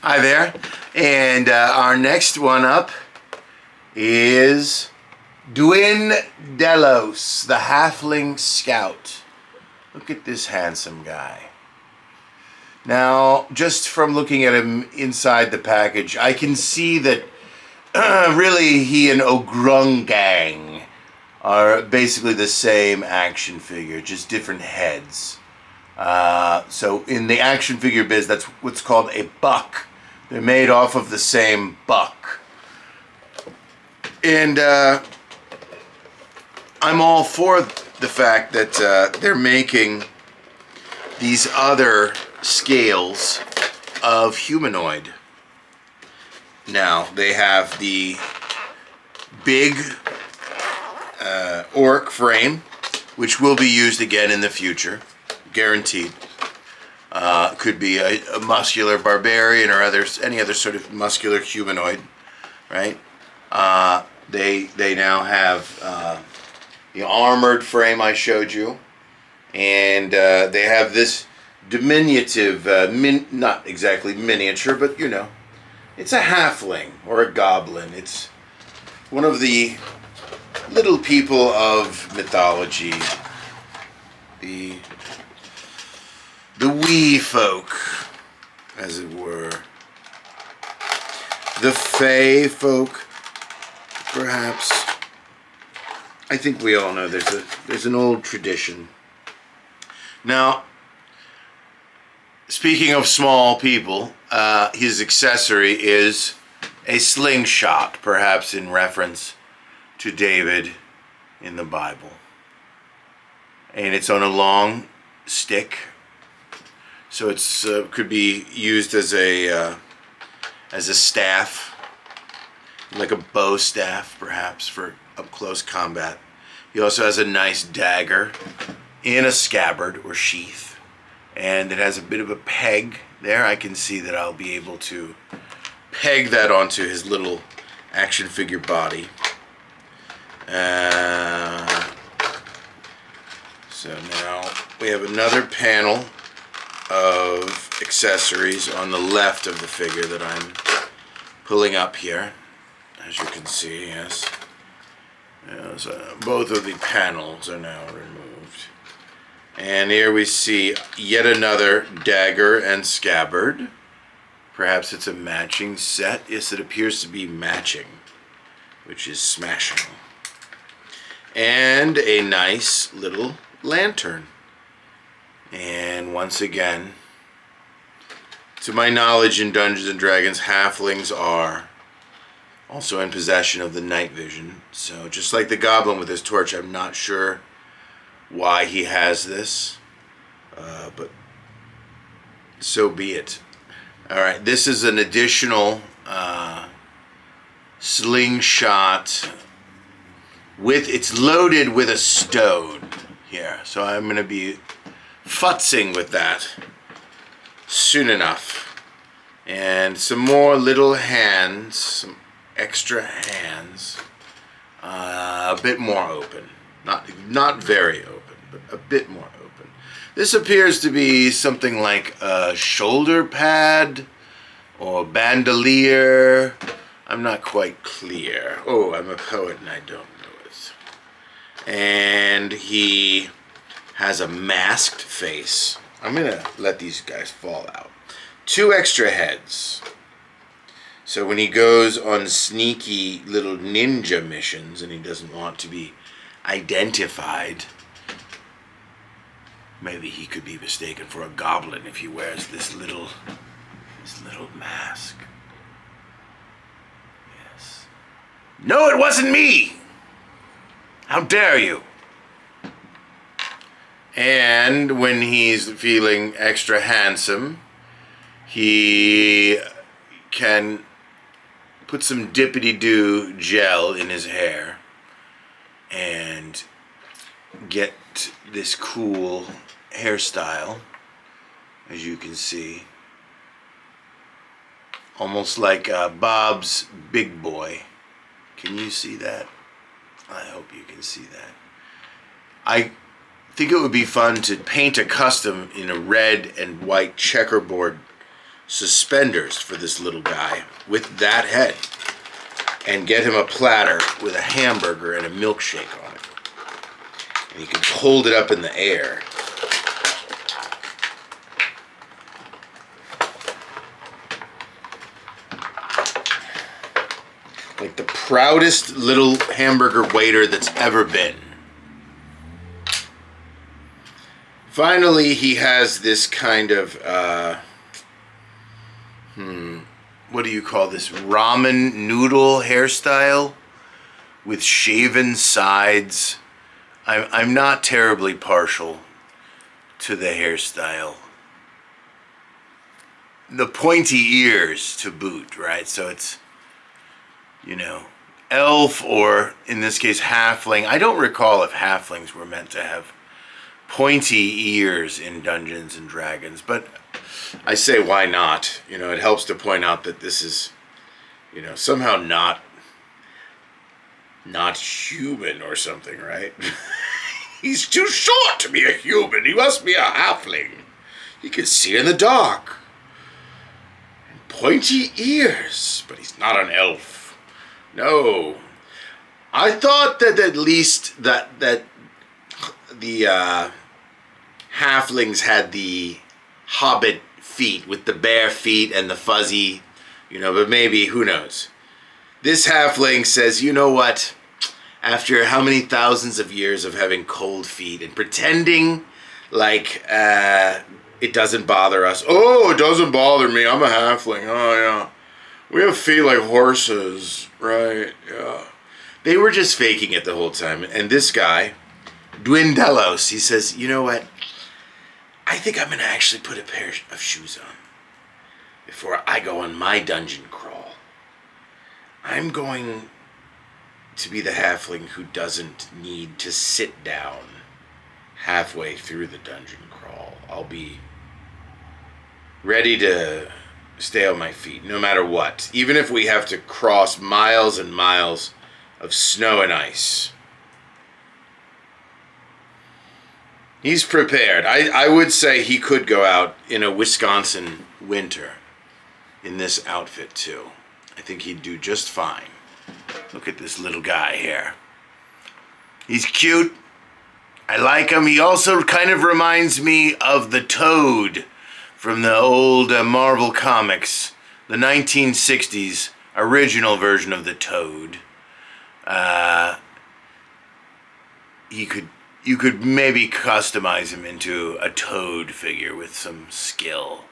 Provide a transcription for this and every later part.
Hi there. And our next one up is Review-Dwynn Dellos, the Halfling Scout. Look at this handsome guy. Now, just from looking at him inside the package, I can see that really he and Ogrungang are basically the same action figure, just different heads. So in the action figure biz, that's what's called a buck. They're made off of the same buck. And I'm all for the fact that they're making these other scales of humanoid. Now, they have the big orc frame, which will be used again in the future, guaranteed. Could be a muscular barbarian or any other sort of muscular humanoid, right? They now have the armored frame I showed you, and they have this diminutive, not exactly miniature, but you know, it's a halfling or a goblin. It's one of the little people of mythology, the wee folk, as it were. The fey folk, perhaps. I think we all know there's an old tradition. Now, speaking of small people, his accessory is a slingshot, perhaps in reference to David in the Bible. And it's on a long stick. So it's could be used as a staff, like a bow staff, perhaps, for up-close combat. He also has a nice dagger in a scabbard or sheath, and it has a bit of a peg there. I can see that I'll be able to peg that onto his little action figure body. So now we have another panel of accessories on the left of the figure that I'm pulling up here, as you can see. Yes, so both of the panels are now removed, and here we see yet another dagger and scabbard. Perhaps it's a matching set. Yes, it appears to be matching, which is smashing. And a nice little lantern. And once again, to my knowledge in Dungeons and Dragons, halflings are also in possession of the night vision. So just like the goblin with his torch, I'm not sure why he has this, but so be it. All right, this is an additional slingshot. It's loaded with a stone here, so I'm going to be futzing with that soon enough. And some more little hands, some extra hands, a bit more open, not very open, but a bit more open. This appears to be something like a shoulder pad or bandolier. I'm not quite clear. Oh, I'm a poet and I don't know it. And he has a masked face. I'm gonna let these guys fall out. 2 extra heads. So when he goes on sneaky little ninja missions and he doesn't want to be identified, maybe he could be mistaken for a goblin if he wears this little mask. Yes. No, it wasn't me! How dare you! And when he's feeling extra handsome, he can put some dippity-doo gel in his hair and get this cool hairstyle, as you can see. Almost like Bob's Big Boy. Can you see that? I hope you can see that. I think it would be fun to paint a custom in a red and white checkerboard suspenders for this little guy with that head and get him a platter with a hamburger and a milkshake on it. And he can hold it up in the air. Like the proudest little hamburger waiter that's ever been. Finally, he has this kind of, what do you call this? Ramen noodle hairstyle with shaven sides. I'm not terribly partial to the hairstyle. The pointy ears to boot, right? So it's, elf or, in this case, halfling. I don't recall if halflings were meant to have pointy ears in Dungeons and Dragons, but I say why not? It helps to point out that this is, somehow not human or something, right? He's too short to be a human. He must be a halfling. He can see in the dark. And pointy ears, but he's not an elf. No. I thought that at least that the halflings had the hobbit feet with the bare feet and the fuzzy, but maybe, who knows. This halfling says, you know what? After how many thousands of years of having cold feet and pretending like it doesn't bother us. Oh, it doesn't bother me. I'm a halfling. Oh, yeah. We have feet like horses, right? Yeah. They were just faking it the whole time. And this guy, Dellos, he says, you know what? I think I'm going to actually put a pair of shoes on before I go on my dungeon crawl. I'm going to be the halfling who doesn't need to sit down halfway through the dungeon crawl. I'll be ready to stay on my feet, no matter what. Even if we have to cross miles and miles of snow and ice. He's prepared. I would say he could go out in a Wisconsin winter in this outfit, too. I think he'd do just fine. Look at this little guy here. He's cute. I like him. He also kind of reminds me of the Toad from the old Marvel comics, the 1960s original version of the Toad. You could maybe customize him into a Toad figure with some skill.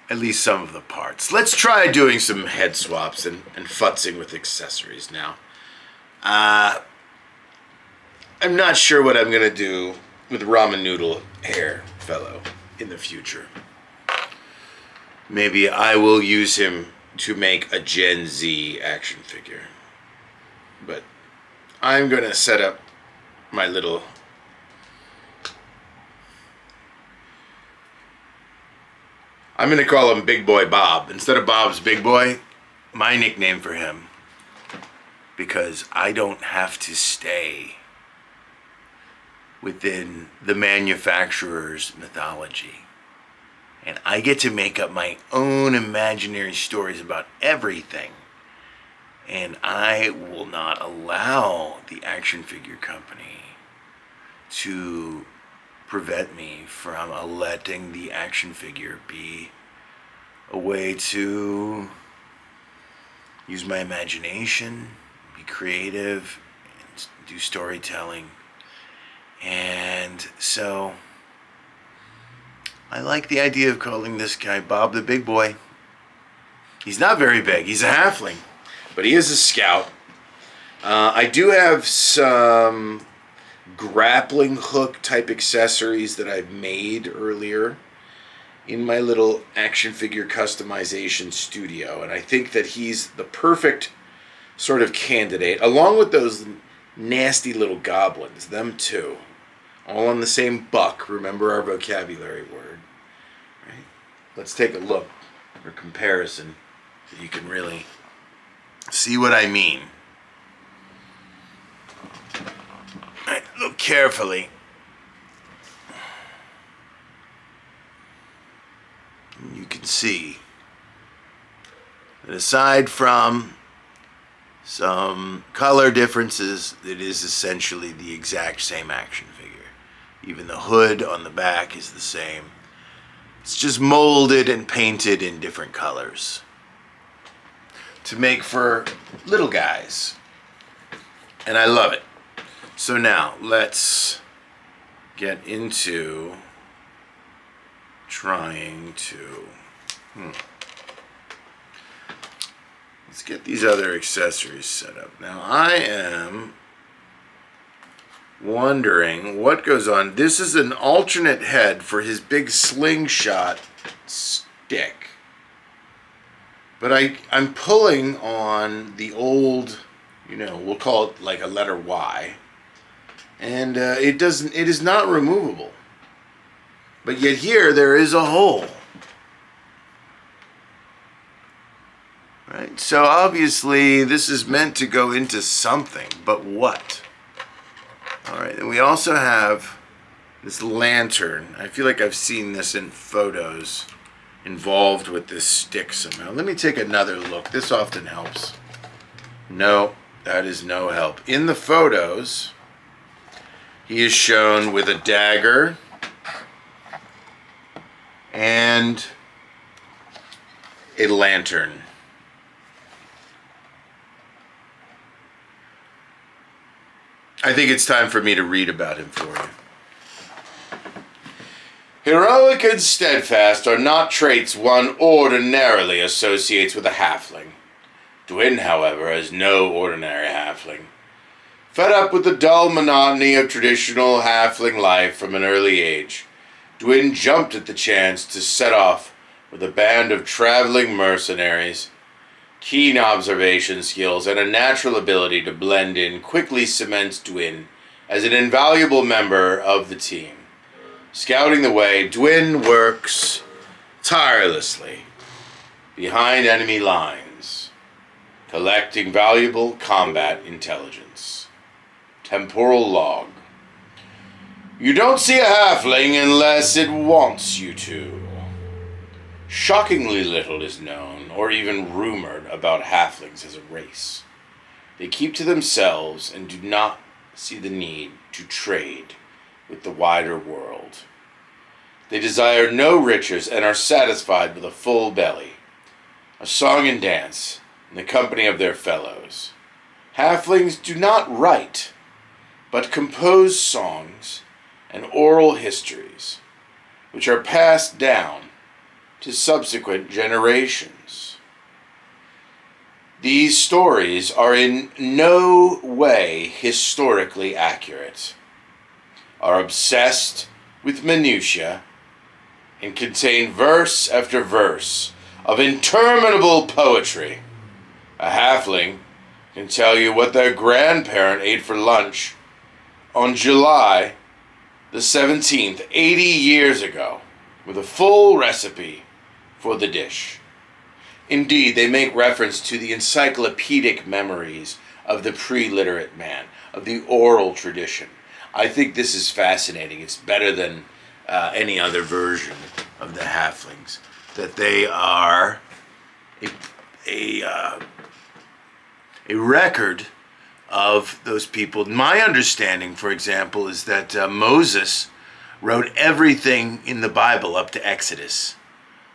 At least some of the parts. Let's try doing some head swaps and futzing with accessories now. I'm not sure what I'm going to do with ramen noodle hair fellow in the future. Maybe I will use him to make a Gen Z action figure. But I'm going to set up my little... I'm going to call him Big Boy Bob. Instead of Bob's Big Boy, my nickname for him. Because I don't have to stay within the manufacturer's mythology. And I get to make up my own imaginary stories about everything. And I will not allow the action figure company to prevent me from letting the action figure be a way to use my imagination, be creative, and do storytelling. And so I like the idea of calling this guy Bob the Big Boy. He's not very big. He's a halfling, but he is a scout. I do have some grappling hook type accessories that I've made earlier in my little action figure customization studio, and I think that he's the perfect sort of candidate, along with those nasty little goblins, them too, all on the same buck. Remember our vocabulary word, right? Let's take a look for comparison so you can really see what I mean. All right, look carefully. see that aside from some color differences, it is essentially the exact same action figure. Even the hood on the back is the same. It's just molded and painted in different colors to make for little guys. And I love it. So now let's get into trying to let's get these other accessories set up. Now I am wondering what goes on. This is an alternate head for his big slingshot stick. But I'm pulling on the old, we'll call it like a letter Y. And it is not removable. But yet here there is a hole. Right? So obviously this is meant to go into something, but what? All right, and we also have this lantern. I feel like I've seen this in photos involved with this stick somehow. Let me take another look. This often helps. No, that is no help. In the photos, he is shown with a dagger and a lantern. I think it's time for me to read about him for you. Heroic and steadfast are not traits one ordinarily associates with a halfling. Dwynn, however, is no ordinary halfling. Fed up with the dull monotony of traditional halfling life from an early age, Dwynn jumped at the chance to set off with a band of traveling mercenaries. Keen observation skills and a natural ability to blend in quickly cements Dwynn as an invaluable member of the team. Scouting the way, Dwynn works tirelessly behind enemy lines, collecting valuable combat intelligence. Temporal log. You don't see a halfling unless it wants you to. Shockingly little is known or even rumored about halflings as a race. They keep to themselves and do not see the need to trade with the wider world. They desire no riches and are satisfied with a full belly, a song and dance in the company of their fellows. Halflings do not write, but compose songs and oral histories, which are passed down to subsequent generations. These stories are in no way historically accurate, are obsessed with minutiae, and contain verse after verse of interminable poetry. A halfling can tell you what their grandparent ate for lunch on July the 17th, 80 years ago, with a full recipe for the dish. Indeed, they make reference to the encyclopedic memories of the pre-literate man, of the oral tradition. I think this is fascinating. It's better than any other version of the halflings. That they are a record of those people. My understanding, for example, is that Moses wrote everything in the Bible up to Exodus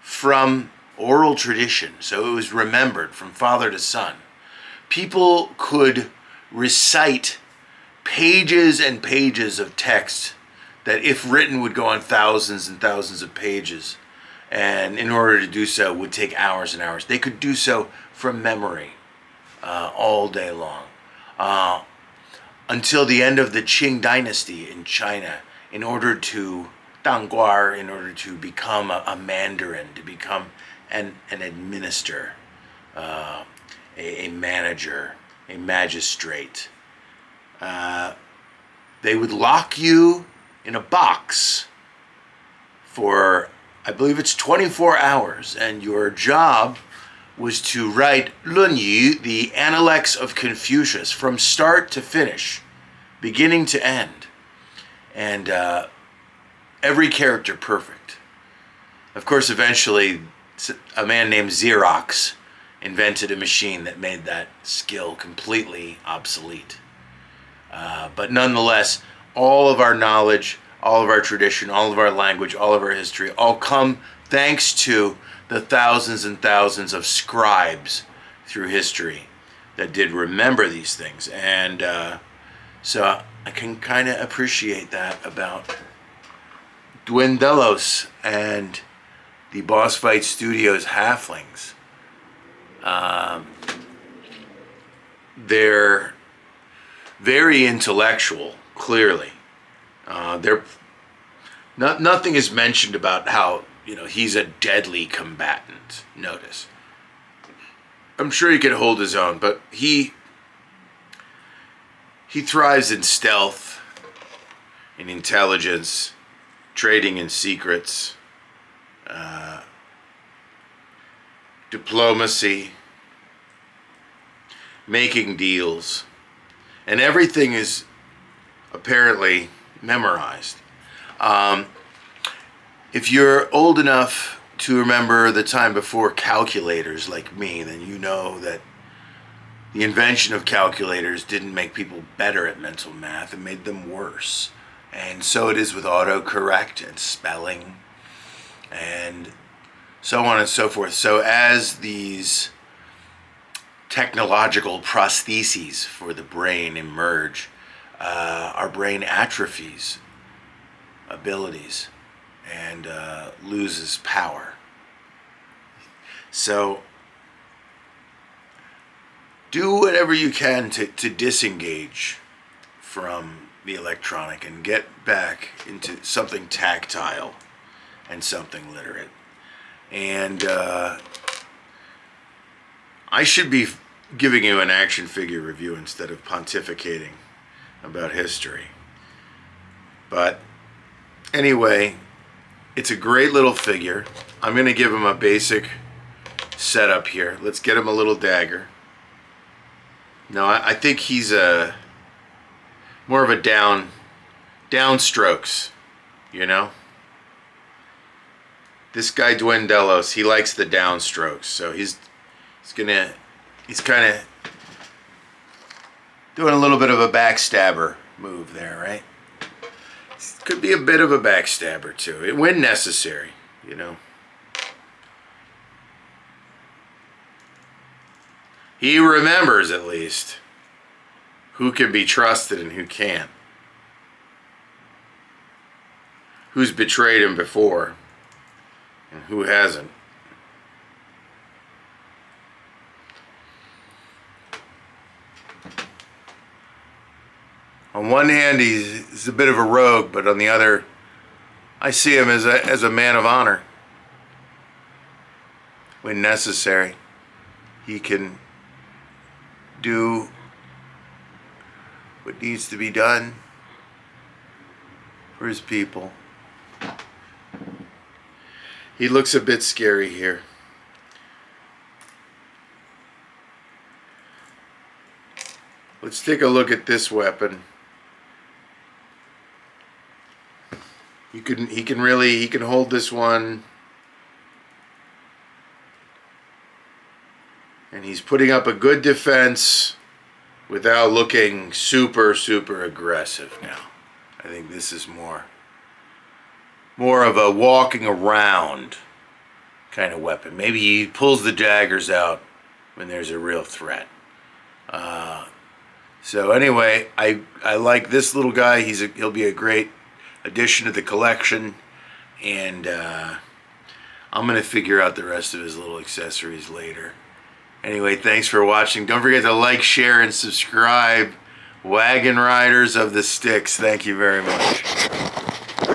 from oral tradition, so it was remembered from father to son. People could recite pages and pages of text that, if written, would go on thousands and thousands of pages, and in order to do so would take hours and hours. They could do so from memory all day long, until the end of the Qing dynasty in China. In order to become a mandarin, to become an administrator, a manager, a magistrate, they would lock you in a box for, I believe it's 24 hours, and your job was to write 论语, the Analects of Confucius, from start to finish, beginning to end. And every character perfect. Of course, eventually a man named Xerox invented a machine that made that skill completely obsolete. But nonetheless, all of our knowledge, all of our tradition, all of our language, all of our history, all come thanks to the thousands and thousands of scribes through history that did remember these things. And so I can kind of appreciate that about Dwynn Dellos and the Boss Fight Studios Halflings. They're very intellectual, clearly. Nothing is mentioned about how, he's a deadly combatant. Notice. I'm sure he could hold his own, but he thrives in stealth, in intelligence, trading in secrets, diplomacy, making deals, and everything is apparently memorized. If you're old enough to remember the time before calculators like me, then you know that the invention of calculators didn't make people better at mental math, it made them worse. And so it is with autocorrect and spelling and so on and so forth. So as these technological prostheses for the brain emerge, our brain atrophies abilities and loses power. So do whatever you can to disengage from the electronic and get back into something tactile and something literate. And I should be giving you an action figure review instead of pontificating about history. But anyway, it's a great little figure. I'm going to give him a basic setup here. Let's get him a little dagger. No, I think he's more of a downstrokes, This guy Dwynn Dellos, he likes the downstrokes, so he's kind of doing a little bit of a backstabber move there, right? Could be a bit of a backstabber too, when necessary, He remembers, at least, who can be trusted and who can't. Who's betrayed him before and who hasn't. On one hand, he's a bit of a rogue, but on the other, I see him as a man of honor. When necessary, he can do what needs to be done for his people. He looks a bit scary here. Let's take a look at this weapon. He can hold this one. And he's putting up a good defense without looking super, super aggressive now. I think this is more of a walking around kind of weapon. Maybe he pulls the daggers out when there's a real threat. So anyway, I like this little guy. He'll be a great addition to the collection, and I'm going to figure out the rest of his little accessories later. Anyway, thanks for watching. Don't forget to like, share, and subscribe. Wagon Riders of the Sticks, thank you very much.